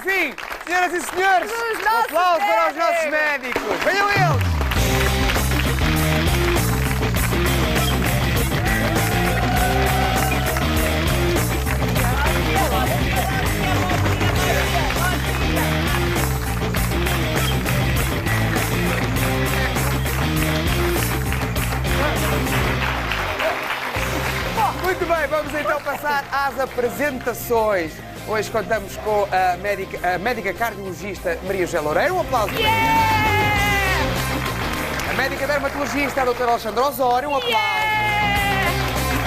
enfim, senhoras e senhores, um aplauso para os nossos médicos. Venham eles! Muito bem, vamos então passar às apresentações. Hoje contamos com a médica cardiologista Maria José Loureiro. Um aplauso. A médica dermatologista, a doutora Alexandra Osório. Um aplauso.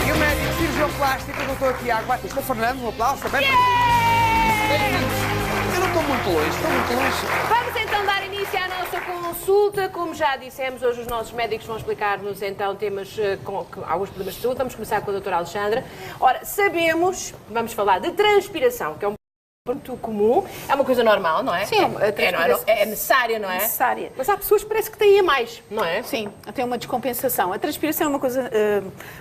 E o médico cirurgião plástico, o doutor Tiago Batista Fernando. Um aplauso também. Eu não estou muito longe, Vamos então dar início à nossa consulta. Como já dissemos, hoje os nossos médicos vão explicar-nos então temas com alguns problemas de saúde. Vamos começar com a doutora Alexandra. Ora, vamos falar de transpiração, que é um muito comum, é uma coisa normal, não é? Sim, é necessária, não é? Necessária. Mas há pessoas que parece que têm a mais, não é? Sim, tem uma descompensação. A transpiração é uma coisa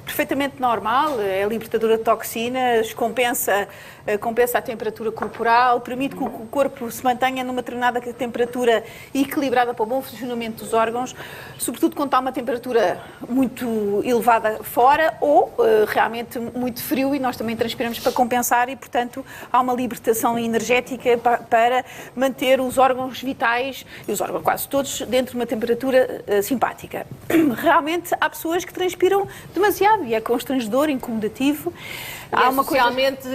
perfeitamente normal, é libertadora de toxinas, compensa a temperatura corporal, permite que o corpo se mantenha numa determinada temperatura equilibrada para o bom funcionamento dos órgãos, sobretudo quando está uma temperatura muito elevada fora ou realmente muito frio, e nós também transpiramos para compensar e, portanto, há uma libertação energética para manter os órgãos vitais, e os órgãos quase todos, dentro de uma temperatura simpática. Realmente há pessoas que transpiram demasiado e é constrangedor, incomodativo. Há uma socialmente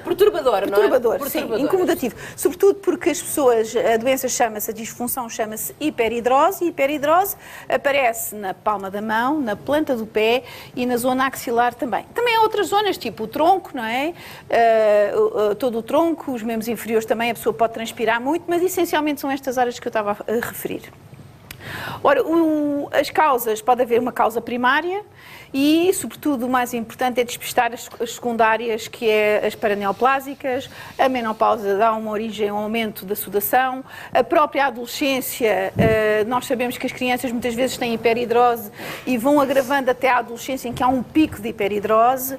perturbador, não é? Perturbador, sim, incomodativo. Sobretudo porque a doença a disfunção chama-se hiperidrose, e hiperidrose aparece na palma da mão, na planta do pé e na zona axilar também. Também há outras zonas, tipo o tronco, não é? Todo o tronco, os membros inferiores também, a pessoa pode transpirar muito, mas essencialmente são estas áreas que eu estava a referir. Ora, as causas, pode haver uma causa primária e, sobretudo, o mais importante é despistar as secundárias, que é as paraneoplásicas. A menopausa dá uma origem a um aumento da sudação. A própria adolescência, nós sabemos que as crianças muitas vezes têm hiperidrose e vão agravando até à adolescência, em que há um pico de hiperidrose.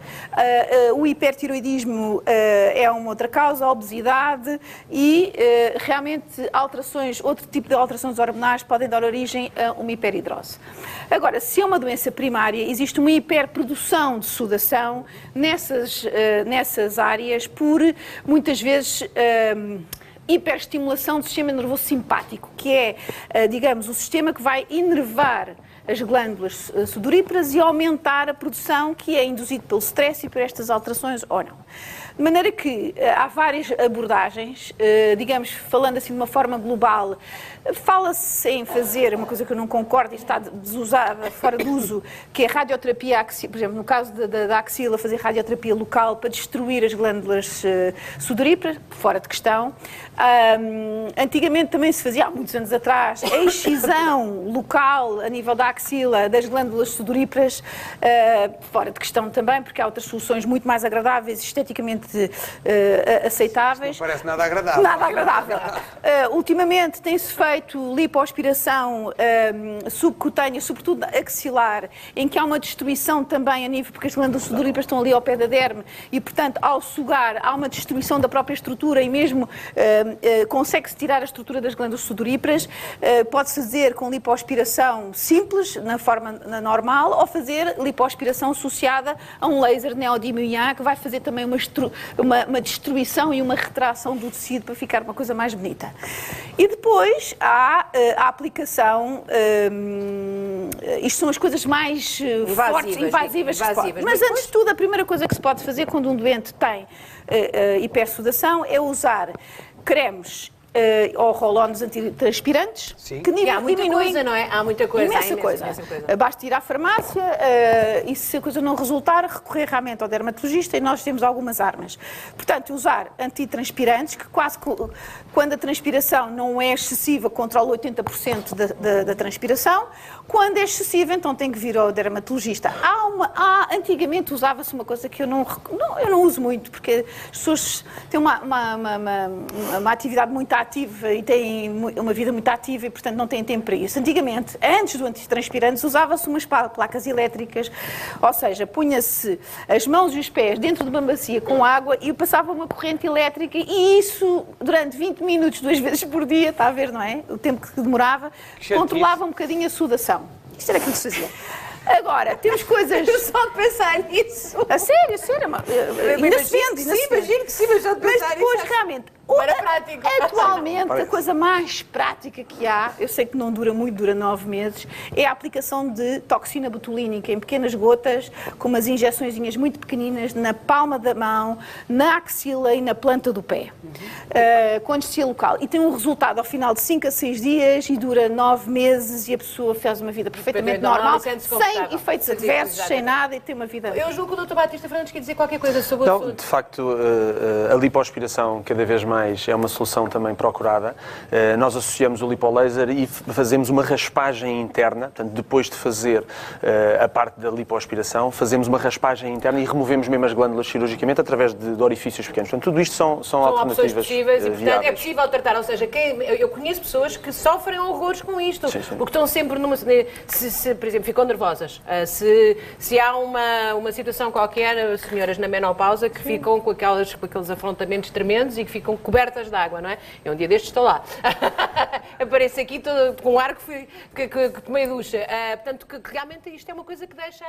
O hipertiroidismo é uma outra causa, a obesidade e, realmente, outro tipo de alterações hormonais podem dar origem a uma hiperidrose. Agora, se é uma doença primária, existe uma hiperprodução de sudação nessas áreas por, muitas vezes, hiperestimulação do sistema nervoso simpático, que é, digamos, o sistema que vai inervar as glândulas sudoríparas e aumentar a produção que é induzida pelo stress e por estas alterações ou não. De maneira que há várias abordagens, digamos, falando assim de uma forma global, fala-se em fazer uma coisa que eu não concordo e está desusada, fora de uso, que é a radioterapia, por exemplo, no caso da axila, fazer radioterapia local para destruir as glândulas sudoríparas, fora de questão. Antigamente também se fazia, há muitos anos atrás, a excisão local a nível da axila das glândulas sudoríparas, fora de questão também, porque há outras soluções muito mais agradáveis e esteticamente aceitáveis. Não parece nada agradável. Nada agradável. Ultimamente tem-se feito lipoaspiração subcutânea, sobretudo axilar, em que há uma destruição também a nível, porque as glândulas sudoríparas estão ali ao pé da derme e, portanto, ao sugar, há uma destruição da própria estrutura e mesmo consegue-se tirar a estrutura das glândulas sudoríparas. Pode-se fazer com lipoaspiração simples, na forma normal, ou fazer lipoaspiração associada a um laser neodimium que vai fazer também uma destruição e uma retração do tecido para ficar uma coisa mais bonita. E depois há a aplicação, isto são as coisas mais fortes, invasivas. Mas antes de tudo, a primeira coisa que se pode fazer quando um doente tem hipersudação é usar cremes ou roll-ons antitranspirantes, que há muita coisa, não é? Há muita coisa. Imensa coisa. Basta ir à farmácia e, se a coisa não resultar, recorrer realmente ao dermatologista, e nós temos algumas armas. Portanto, usar antitranspirantes, que quase quando a transpiração não é excessiva, controla 80% da transpiração. Quando é excessiva, então tem que vir ao dermatologista. Antigamente usava-se uma coisa que eu não uso muito, porque as pessoas têm uma atividade muito ativa e têm uma vida muito ativa e, portanto, não têm tempo para isso. Antigamente, antes do antitranspirantes, usava-se umas placas elétricas, ou seja, punha-se as mãos e os pés dentro de uma bacia com água e passava uma corrente elétrica e isso, durante 20 minutos, 2 vezes por dia, está a ver, não é? O tempo que demorava, controlava um bocadinho a sudação. Isto era aquilo que se fazia. Agora, temos coisas... Eu só de pensar nisso. A sério, ainda se vende. Sim, imagino que sim, mas só de Mas pensar depois, nisso. realmente, Era prático. atualmente, a coisa mais prática que há, eu sei que não dura muito, dura 9 meses, é a aplicação de toxina botulínica em pequenas gotas, com umas injeçõezinhas muito pequeninas na palma da mão, na axila e na planta do pé, com anestesia local. E tem um resultado ao final de 5 a 6 dias e dura 9 meses e a pessoa faz uma vida perfeitamente normal, sem efeitos adversos, sem nada e tem uma vida... Eu julgo que o Dr. Batista Fernandes quer dizer qualquer coisa sobre o Não, assunto. de facto, a lipoaspiração cada vez mais é uma solução também procurada. Nós associamos o lipolaser e fazemos uma raspagem interna, portanto, depois de fazer a parte da lipoaspiração, fazemos uma raspagem interna e removemos mesmo as glândulas cirurgicamente através de orifícios pequenos. Portanto, tudo isto são opções alternativas possíveis e, portanto, é viáveis. possível tratar. Ou seja, eu conheço pessoas que sofrem horrores com isto, Sim, sim. porque estão sempre numa... Se, por exemplo, ficam nervosas, se há uma situação qualquer, senhoras na menopausa, que ficam com aqueles afrontamentos tremendos e que ficam cobertas de água, não é? Eu um dia destes estou lá. Apareço aqui todo, com um ar que tomei ducha. Portanto, que realmente isto é uma coisa que deixa...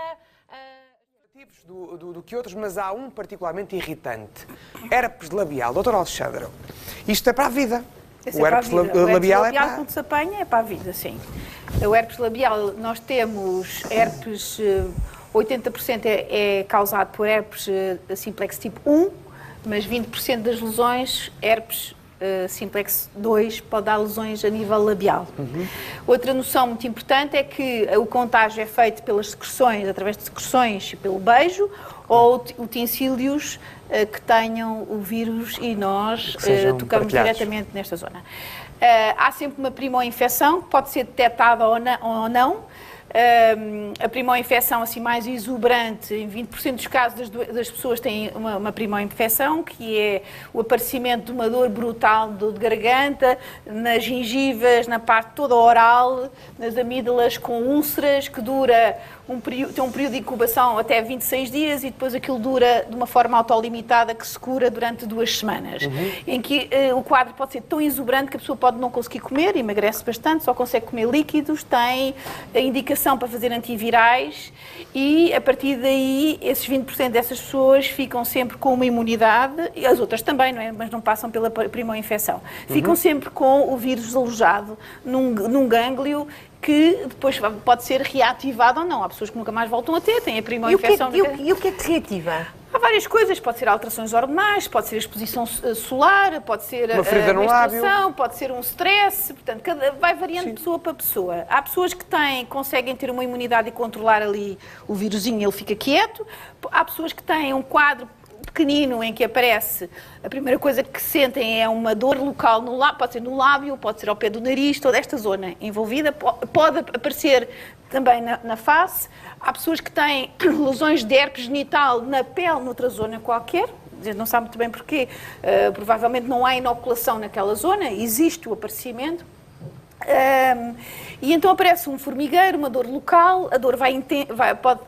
Do que outros, mas há um particularmente irritante. Herpes labial. Doutor Alexandre, isto é para a vida. O herpes labial é para... quando se apanha, é para a vida, sim. O herpes labial, nós temos herpes... 80% é causado por herpes simplex tipo 1, mas 20% das lesões, herpes simplex 2, pode dar lesões a nível labial. Outra noção muito importante é que o contágio é feito pelas secreções, através de secreções, pelo beijo, ou utensílios que tenham o vírus e nós tocamos diretamente nesta zona. Há sempre uma primo-infecção, que pode ser detectada ou não. A primo-infecção assim mais exuberante, em 20% dos casos das pessoas têm uma primo-infecção, que é o aparecimento de uma dor brutal, dor de garganta, nas gengivas, na parte toda oral, nas amígdalas, com úlceras, que dura tem um período de incubação até 26 dias e depois aquilo dura de uma forma autolimitada que se cura durante 2 semanas. Em que o quadro pode ser tão exuberante que a pessoa pode não conseguir comer, emagrece bastante, só consegue comer líquidos, tem a indicação para fazer antivirais e a partir daí esses 20% dessas pessoas ficam sempre com uma imunidade, e as outras também, não é? Mas não passam pela primo-infecção. Ficam sempre com o vírus alojado num gânglio que depois pode ser reativado ou não. Há pessoas que nunca mais voltam a ter, têm a primo-infecção. E o que é que reativa? Há várias coisas, pode ser alterações hormonais, pode ser a exposição solar, pode ser uma ferida no lábio, pode ser um stress, portanto, vai variando de pessoa para pessoa. Há pessoas que conseguem ter uma imunidade e controlar ali o vírusinho, ele fica quieto. Há pessoas que têm um quadro pequenino em que aparece, a primeira coisa que sentem é uma dor local no lábio, pode ser no lábio, pode ser ao pé do nariz, toda esta zona envolvida, pode aparecer também na face. Há pessoas que têm lesões de herpes genital na pele, noutra zona qualquer, a gente não sabe muito bem porquê, provavelmente não há inoculação naquela zona, existe o aparecimento. E então aparece um formigueiro, uma dor local, a dor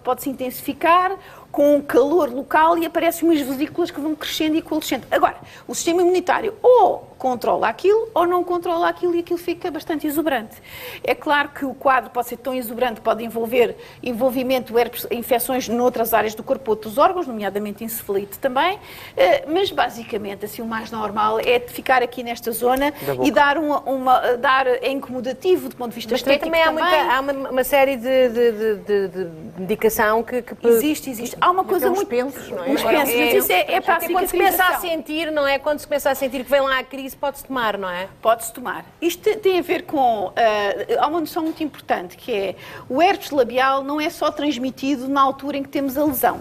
pode se intensificar com calor local e aparecem umas vesículas que vão crescendo e coalescendo. Agora, o sistema imunitário ou controla aquilo ou não controla aquilo e aquilo fica bastante exuberante. É claro que o quadro pode ser tão exuberante, pode envolver envolvimento de herpes, infecções noutras áreas do corpo, outros órgãos, nomeadamente encefalite também, mas basicamente assim o mais normal é de ficar aqui nesta zona e dar é incomodativo do ponto de vista estético também. Há uma série de medicação que existe. Há uma coisa uns muito... pensos, não é? Uns pensos, mas isso é para a quando se começa a sentir, não é? Quando se começa a sentir que vem lá a crise, pode-se tomar, não é? Pode-se tomar. Isto tem a ver com... há uma noção muito importante, que é o herpes labial não é só transmitido na altura em que temos a lesão.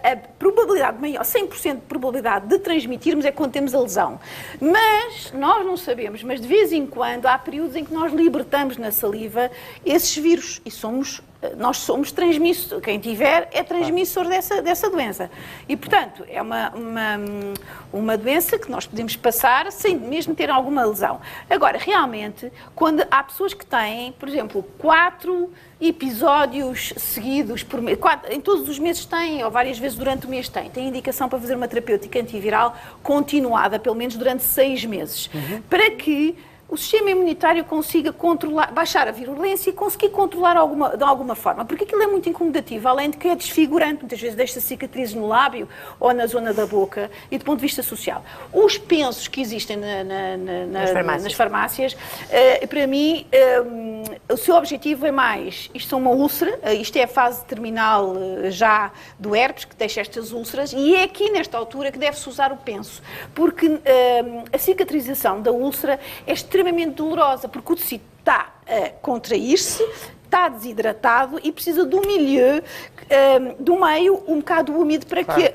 A probabilidade maior, 100% de probabilidade de transmitirmos é quando temos a lesão. Mas nós não sabemos, mas de vez em quando há períodos em que nós libertamos na saliva esses vírus e somos nós somos transmissores, quem tiver é transmissor dessa doença. E, portanto, é uma doença que nós podemos passar sem mesmo ter alguma lesão. Agora, realmente, quando há pessoas que têm, por exemplo, 4 episódios seguidos por mês, em todos os meses têm, ou várias vezes durante o mês têm indicação para fazer uma terapêutica antiviral continuada, pelo menos durante 6 meses, para que o sistema imunitário consiga controlar, baixar a virulência e conseguir controlar de alguma forma. Porque aquilo é muito incomodativo, além de que é desfigurante, muitas vezes deixa cicatrizes no lábio ou na zona da boca, e do ponto de vista social. Os pensos que existem nas farmácias, para mim, o seu objetivo é mais, isto é uma úlcera, isto é a fase terminal já do herpes, que deixa estas úlceras, e é aqui, nesta altura, que deve-se usar o penso. Porque a cicatrização da úlcera é extremamente dolorosa, porque o tecido está a contrair-se, está desidratado e precisa do milieu, do meio um bocado úmido para que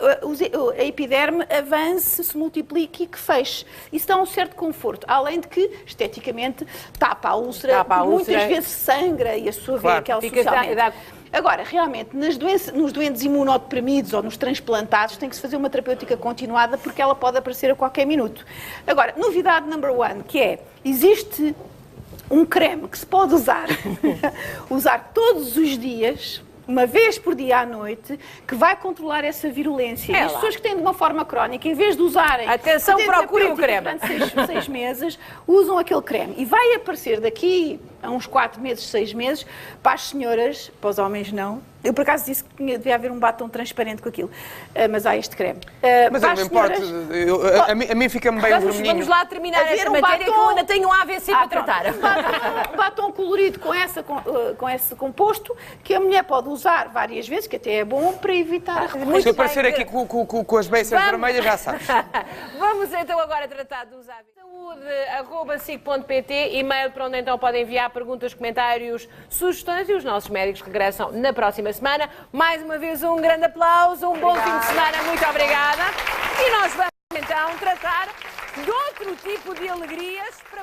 a epiderme avance, se multiplique e que feche. Isso dá um certo conforto, além de que, esteticamente, tapa a úlcera, muitas vezes sangra e a sua vê aquela socialmente. Agora, realmente, nos doentes imunodeprimidos ou nos transplantados, tem que se fazer uma terapêutica continuada porque ela pode aparecer a qualquer minuto. Agora, novidade number 1, que é, existe um creme que se pode usar, usar todos os dias, uma vez por dia à noite, que vai controlar essa virulência. E as pessoas que têm de uma forma crónica, em vez de usarem... Atenção, procurem o creme. Durante 6 meses, usam aquele creme. E vai aparecer daqui a uns 4 meses, 6 meses, para as senhoras, para os homens não. Eu, por acaso, disse que devia haver um batom transparente com aquilo. Mas há este creme. Mas não me importa. A mim fica-me bem o vermelhinho. Vamos lá terminar esta matéria, que eu ainda tenho um AVC para tratar. Um batom colorido com esse composto, que a mulher pode usar várias vezes, que até é bom, para evitar a recorrência. Se eu aparecer aqui com as beiças vermelhas, já sabes. Vamos então agora tratar dos hábitos. Saúde@sic.pt, e-mail para onde então podem enviar perguntas, comentários, sugestões, e os nossos médicos regressam na próxima semana. Mais uma vez, um grande aplauso, um bom fim de semana, muito obrigada. E nós vamos então tratar de outro tipo de alegrias para